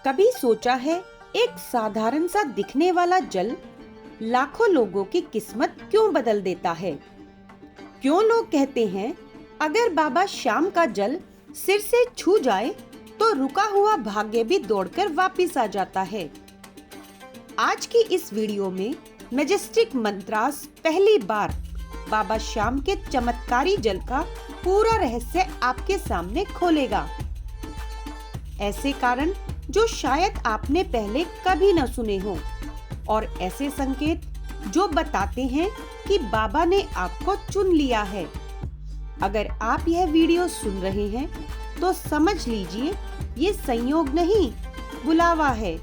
कभी सोचा है एक साधारण सा दिखने वाला जल लाखों लोगों की किस्मत क्यों बदल देता है? क्यों लोग कहते हैं अगर बाबा श्याम का जल सिर से छू जाए तो रुका हुआ भाग्य भी दौड़कर वापस आ जाता है। आज की इस वीडियो में मैजेस्टिक मंत्रास पहली बार बाबा श्याम के चमत्कारी जल का पूरा रहस्य आपके सामने खोलेगा। ऐसे कारण जो शायद आपने पहले कभी न सुने हो और ऐसे संकेत जो बताते हैं कि बाबा ने आपको चुन लिया है। अगर आप यह वीडियो सुन रहे हैं तो समझ लीजिए ये संयोग नहीं, बुलावा है।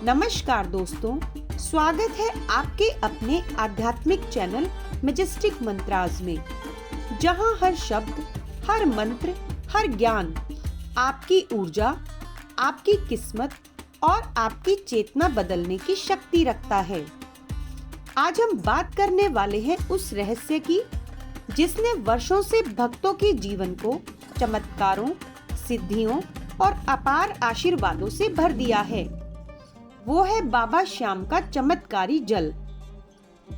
नमस्कार दोस्तों, स्वागत है आपके अपने आध्यात्मिक चैनल मैजेस्टिक मंत्रास में, जहां हर शब्द, हर मंत्र, हर ज्ञान आपकी ऊर्जा, आपकी किस्मत और आपकी चेतना बदलने की शक्ति रखता है। आज हम बात करने वाले हैं उस रहस्य की जिसने वर्षों से भक्तों के जीवन को चमत्कारों, सिद्धियों और अपार आशीर्वादों से भर दिया है। वो है बाबा श्याम का चमत्कारी जल।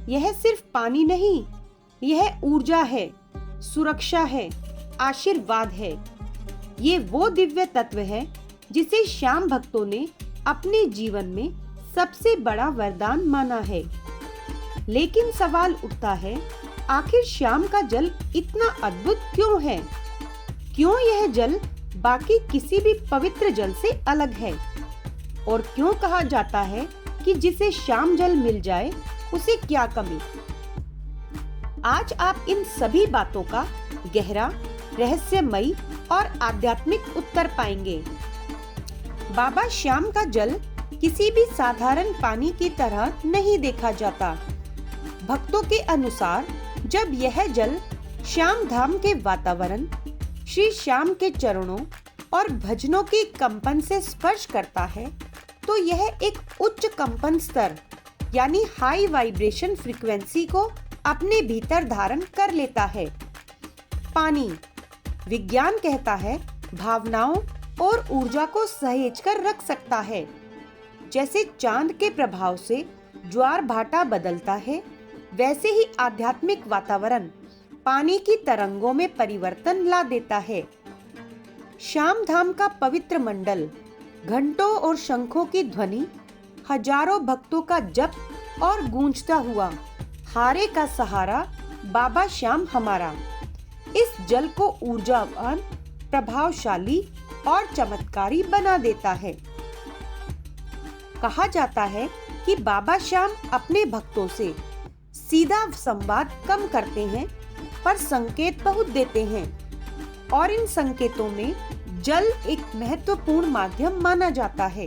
यह सिर्फ पानी नहीं, यह ऊर्जा है, सुरक्षा है, आशीर्वाद है। ये वो दिव्य तत्व है जिसे श्याम भक्तों ने अपने जीवन में सबसे बड़ा वरदान माना है। लेकिन सवाल उठता है, आखिर श्याम का जल इतना अद्भुत क्यों है? क्यों यह जल बाकी किसी भी पवित्र जल से अलग है? और क्यों कहा जाता है कि जिसे श्याम जल मिल जाए उसे क्या कमी? आज आप इन सभी बातों का गहरा, रहस्यमयी और आध्यात्मिक उत्तर पाएंगे। बाबा श्याम का जल किसी भी साधारण पानी की तरह नहीं देखा जाता। भक्तों के अनुसार जब यह जल श्याम धाम के वातावरण, श्री श्याम के चरणों और भजनों के कंपन से स्पर्श करता है तो यह एक उच्च कंपन स्तर यानी हाई वाइब्रेशन फ्रीक्वेंसी को अपने भीतर धारण कर लेता है। पानी, विज्ञान कहता है, भावनाओं और ऊर्जा को सहेज कर रख सकता है। जैसे चांद के प्रभाव से ज्वार भाटा बदलता है, वैसे ही आध्यात्मिक वातावरण पानी की तरंगों में परिवर्तन ला देता है। श्याम धाम का पवित्र मंडल, घंटों और शंखों की ध्वनि, हजारों भक्तों का जप और गूंजता हुआ हारे का सहारा बाबा श्याम हमारा, इस जल को ऊर्जावान, प्रभावशाली और चमत्कारी बना देता है। कहा जाता है कि बाबा श्याम अपने भक्तों से सीधा संवाद कम करते हैं पर संकेत बहुत देते हैं, और इन संकेतों में जल एक महत्वपूर्ण माध्यम माना जाता है।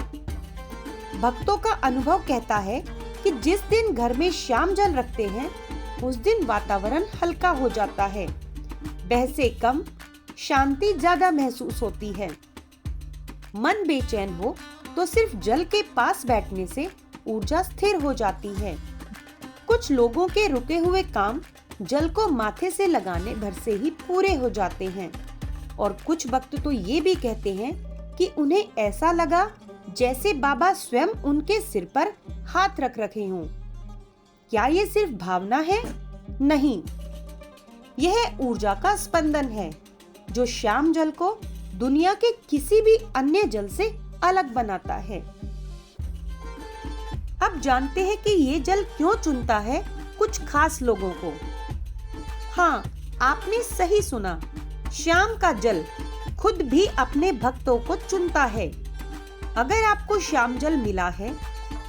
भक्तों का अनुभव कहता है कि जिस दिन घर में श्याम जल रखते हैं उस दिन वातावरण हल्का हो जाता है, बहसे कम, शांति ज्यादा महसूस होती है। मन बेचैन हो तो सिर्फ जल के पास बैठने से ऊर्जा स्थिर हो जाती है। कुछ लोगों के रुके हुए काम जल को माथे से लगाने भर से ही पूरे हो जाते हैं, और कुछ भक्त तो ये भी कहते हैं कि उन्हें ऐसा लगा जैसे बाबा स्वयं उनके सिर पर हाथ रख रखे हों। क्या ये सिर्फ भावना है? नहीं, यह ऊर्जा का स्पंदन है जो श्याम जल को दुनिया के किसी भी अन्य जल से अलग बनाता है। अब जानते हैं कि ये जल क्यों चुनता है कुछ खास लोगों को। हाँ, आपने सही सुना, श्याम का जल खुद भी अपने भक्तों को चुनता है। अगर आपको श्याम जल मिला है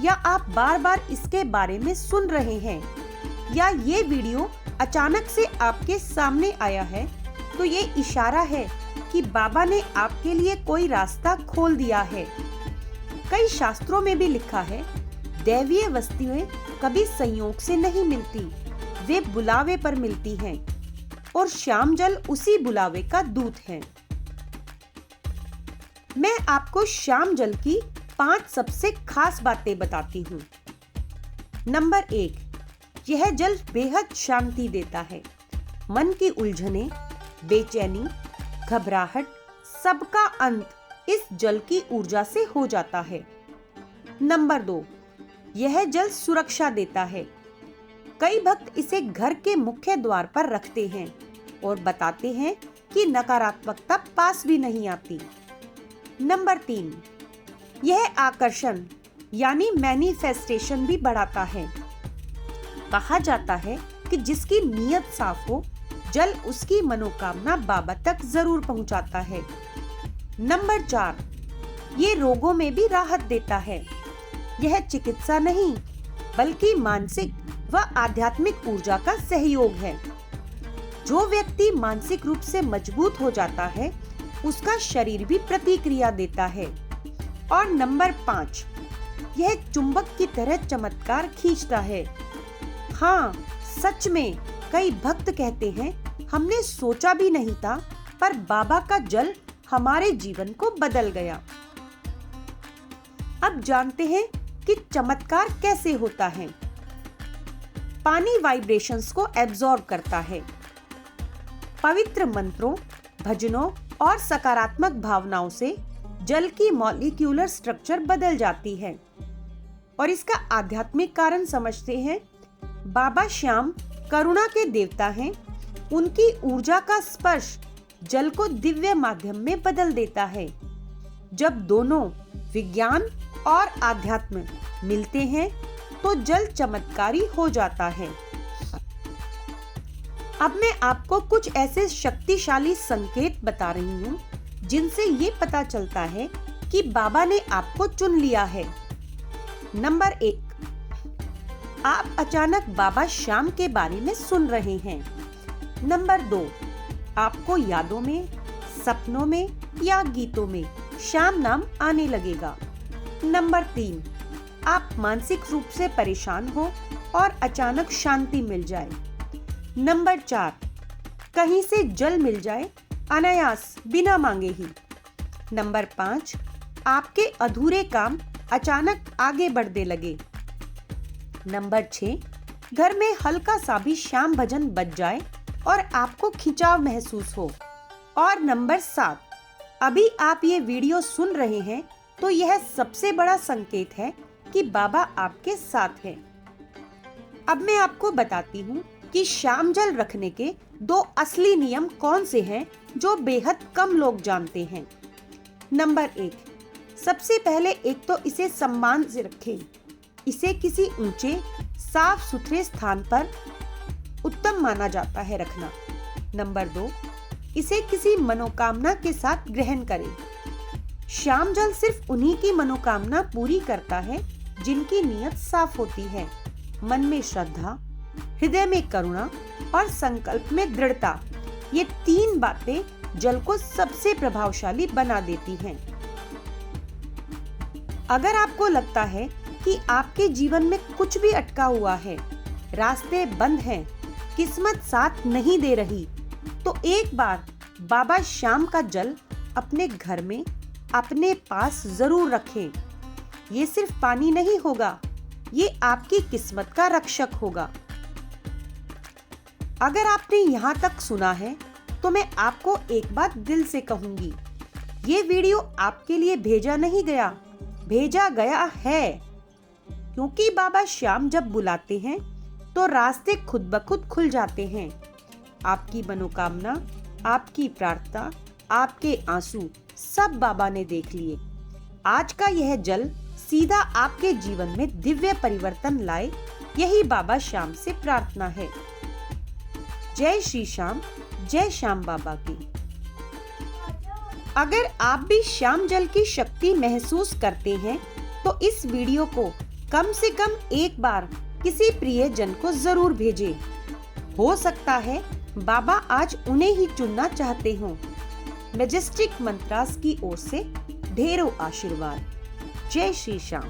या आप बार बार इसके बारे में सुन रहे हैं या ये वीडियो अचानक से आपके सामने आया है तो ये इशारा है कि बाबा ने आपके लिए कोई रास्ता खोल दिया है। कई शास्त्रों में भी लिखा है, दैवीय वस्तुएं कभी संयोग से नहीं मिलती, वे बुलावे पर मिलती हैं, और श्याम जल उसी बुलावे का दूत है। मैं आपको श्याम जल की 5 सबसे खास बातें बताती हूँ। नंबर 1, यह जल बेहद शांति देता है। मन की उलझने, बेचैनी, घबराहट, सबका अंत इस जल की ऊर्जा से हो जाता है। नंबर 2, यह जल सुरक्षा देता है। कई भक्त इसे घर के मुख्य द्वार पर रखते हैं और बताते हैं कि नकारात्मकता पास भी नहीं आती। नंबर 3, यह आकर्षण यानी मैनिफेस्टेशन भी बढ़ाता है। कहा जाता है कि जिसकी नीयत साफ हो, जल उसकी मनोकामना बाबा तक जरूर पहुंचाता है। नंबर 4, ये रोगों में भी राहत देता है। यह चिकित्सा नहीं बल्कि मानसिक व आध्यात्मिक ऊर्जा का सहयोग है। जो व्यक्ति मानसिक रूप से मजबूत हो जाता है, उसका शरीर भी प्रतिक्रिया देता है। और नंबर 5, यह चुंबक की तरह चमत्कार खींचता है। हाँ, सच में कई भक्त कहते हैं, हमने सोचा भी नहीं था, पर बाबा का जल हमारे जीवन को बदल गया। अब जानते हैं कि चमत्कार कैसे होता है। पानी वाइब्रेशंस को एब्जॉर्ब करता है। पवित्र मंत्रों, भजनों और सकारात्मक भावनाओं से जल की मॉलिक्यूलर स्ट्रक्चर बदल जाती है। और इसका आध्यात्मिक कारण समझते हैं। बाबा श्याम करुणा के देवता हैं। उनकी ऊर्जा का स्पर्श जल को दिव्य माध्यम में बदल देता है। जब दोनों विज्ञान और आध्यात्म मिलते हैं तो जल चमत्कारी हो जाता है। अब मैं आपको कुछ ऐसे शक्तिशाली संकेत बता रही हूँ जिनसे ये पता चलता है कि बाबा ने आपको चुन लिया है। नंबर 1, आप अचानक बाबा श्याम के बारे में सुन रहे हैं। नंबर 2, आपको यादों में, सपनों में या गीतों में श्याम नाम आने लगेगा। नंबर 3, आप मानसिक रूप से परेशान हो और अचानक शांति मिल जाए। नंबर 4, कहीं से जल मिल जाए अनायास बिना मांगे ही। नंबर 5, आपके अधूरे काम अचानक आगे बढ़ने लगे। नंबर 6, घर में हल्का सा भी श्याम भजन बज जाए और आपको खिंचाव महसूस हो। और नंबर 7, अभी आप ये वीडियो सुन रहे हैं तो यह सबसे बड़ा संकेत है कि बाबा आपके साथ हैं। अब मैं आपको बताती हूँ कि श्याम जल रखने के 2 असली नियम कौन से हैं जो बेहद कम लोग जानते हैं। नंबर 1, सबसे पहले एक तो इसे सम्मान से रखें। इसे किसी ऊंचे साफ सुथरे स्थान पर उत्तम माना जाता है रखना। नंबर 2, इसे किसी मनोकामना के साथ ग्रहण करें। श्याम जल सिर्फ उन्हीं की मनोकामना पूरी करता है जिनकी नीयत साफ होती है, मन में श्रद्धा, हृदय में करुणा और संकल्प में दृढ़ता। ये 3 बातें जल को सबसे प्रभावशाली बना देती हैं। अगर आपको लगता है कि आपके जीवन में कुछ भी अटका हुआ है, रास्ते बंद हैं, किस्मत साथ नहीं दे रही, तो एक बार बाबा श्याम का जल अपने घर में, अपने पास जरूर रखें। ये सिर्फ पानी नहीं होगा, ये आपकी किस्मत का रक्षक होगा। अगर आपने यहाँ तक सुना है तो मैं आपको एक बात दिल से कहूंगी, ये वीडियो आपके लिए भेजा नहीं गया, भेजा गया है। क्योंकि बाबा श्याम जब बुलाते हैं तो रास्ते खुद ब खुद खुल जाते हैं। आपकी मनोकामना, आपकी प्रार्थना, आपके आंसू सब बाबा ने देख लिए। आज का यह जल सीधा आपके जीवन में दिव्य परिवर्तन लाए, यही बाबा श्याम से प्रार्थना है। जय श्री श्याम, जय श्याम बाबा की। अगर आप भी श्याम जल की शक्ति महसूस करते हैं तो इस वीडियो को कम से कम एक बार किसी प्रिय जन को जरूर भेजें। हो सकता है बाबा आज उन्हें ही चुनना चाहते हों। मैजेस्टिक मंत्रास की ओर से ढेरों आशीर्वाद। जय श्री श्याम।